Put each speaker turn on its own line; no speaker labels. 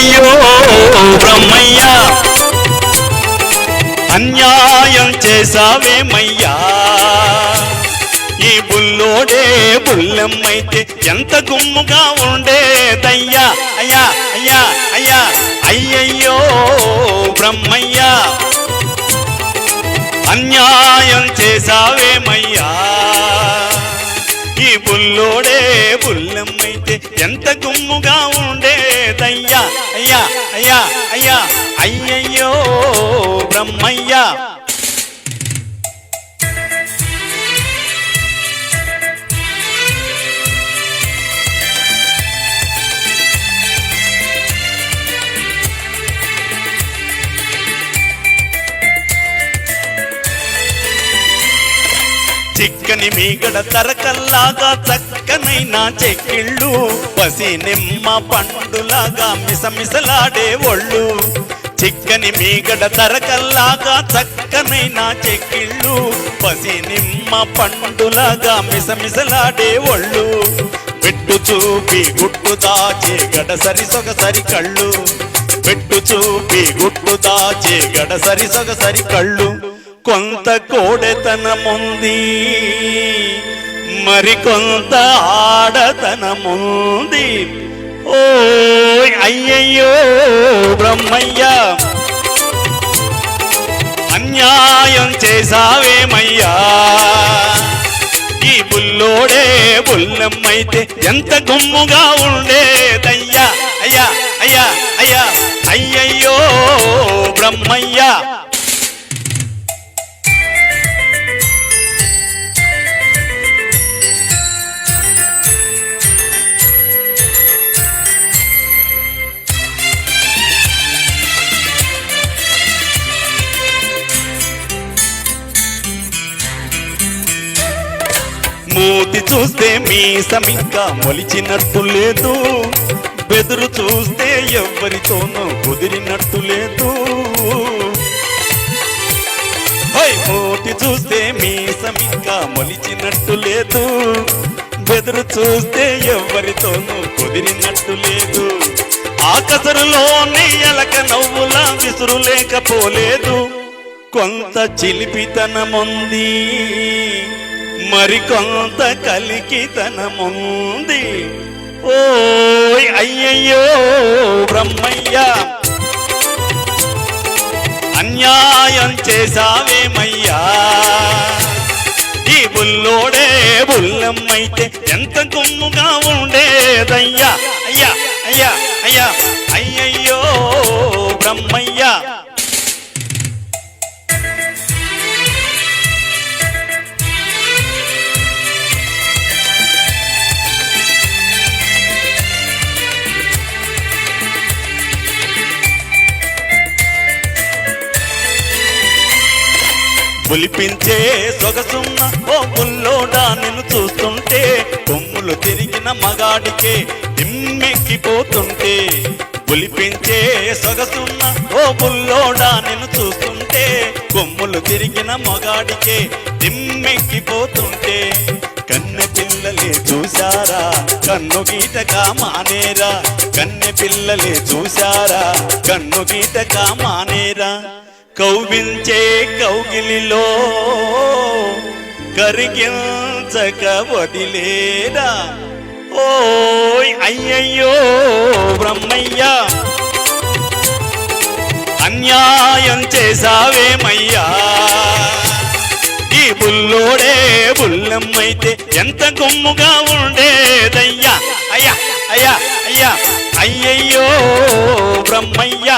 అయ్యయ్యో బ్రహ్మయ్య అన్యాయం చేసావేమయ్యా ఈ బుల్లోడే బుల్లెమ్మైతే ఎంత గుమ్ముగా ఉండేదయ్యా అయ్యా అయ్యా అయ్యా అయ్యయ్యో బ్రహ్మయ్య అన్యాయం చేసావేమయ్యా ఈ బుల్లోడే బుల్లెమ్మైతే ఎంత గుమ్ముగా ఉండేదయ్యా అయ్యా అయ్యా అయ్యా అయ్యయ్యో బ్రహ్మయ్య చిక్కని మీగడ తరకల్లాగా చక్కనైనా చెక్కిళ్ళు పసి నిమ్మ పండులాగా మిసమిసలాడే ఒళ్ళు చిక్కని మీగడ తరకల్లాగా చక్కనైనా చెక్కిళ్ళు పసి నిమ్మ పండులాగా మిసమిసలాడే ఒళ్ళు పెట్టు చూపి గుట్టు దాచే గడసరి సొగసరి కళ్ళు పెట్టు చూపి గుట్టు దాచే గడసరి సొగసరి కళ్ళు కొంత కోడెతనముంది మరికొంత ఆడతనముంది ఓ అయ్యయ్యో బ్రహ్మయ్య అన్యాయం చేసావేమయ్యా ఈ బుల్లోడే బుల్లెమ్మైతే ఎంత గుమ్ముగా ఉండేదయ్యా అయ్యా అయ్యా అయ్యా అయ్యయ్యో బ్రహ్మయ్య మూతి చూస్తే మీసమింకా మొలిచినట్టు లేదు బెదురు చూస్తే ఎవ్వరితోనూ కుదిరినట్టు లేదు మూతి చూస్తే మీసమింకా మొలిచినట్టు లేదు బెదురు చూస్తే ఎవ్వరితోనూ కుదిరినట్టు లేదు ఆ కసరులోనే ఎలక నవ్వులా విసురు లేకపోలేదు కొంత చిలిపితనముంది మరికొంత కలికితనముంది ఓ అయ్యయ్యో బ్రహ్మయ్య అన్యాయం చేసావేమయ్యా ఈ బుల్లోడే బుల్లెమ్మైతే ఎంత గుమ్ముగా ఉండేదయ్యా అయ్యా అయ్యా అయ్యా అయ్యయ్యో బ్రహ్మయ్య పులిపించే సొగసున్న ఓ బుల్లోడా నిన్ను చూస్తుంటే కొమ్ములు తిరిగిన మగాడికే దిమ్మెక్కిపోతుంటే పులిపించే సొగసున్న ఓ బుల్లోడా నిన్ను చూస్తుంటే కొమ్ములు తిరిగిన మగాడికే దిమ్మెక్కిపోతుంటే కన్నె పిల్లలే చూశారా కన్ను గీటగా మానేరా కన్నె పిల్లలే చూశారా కన్ను గీటగా మానేరా కౌగిల్చే కౌగిలిలో కరిగించక వదిలేరా ఓయ్ అయ్యయ్యో బ్రహ్మయ్య అన్యాయం చేసావేమయ్యా ఈ బుల్లోడే బుల్లెమ్మైతే ఎంత గుమ్ముగా ఉండేదయ్యా అయ్యా అయ్యా అయ్యా అయ్యయ్యో బ్రహ్మయ్య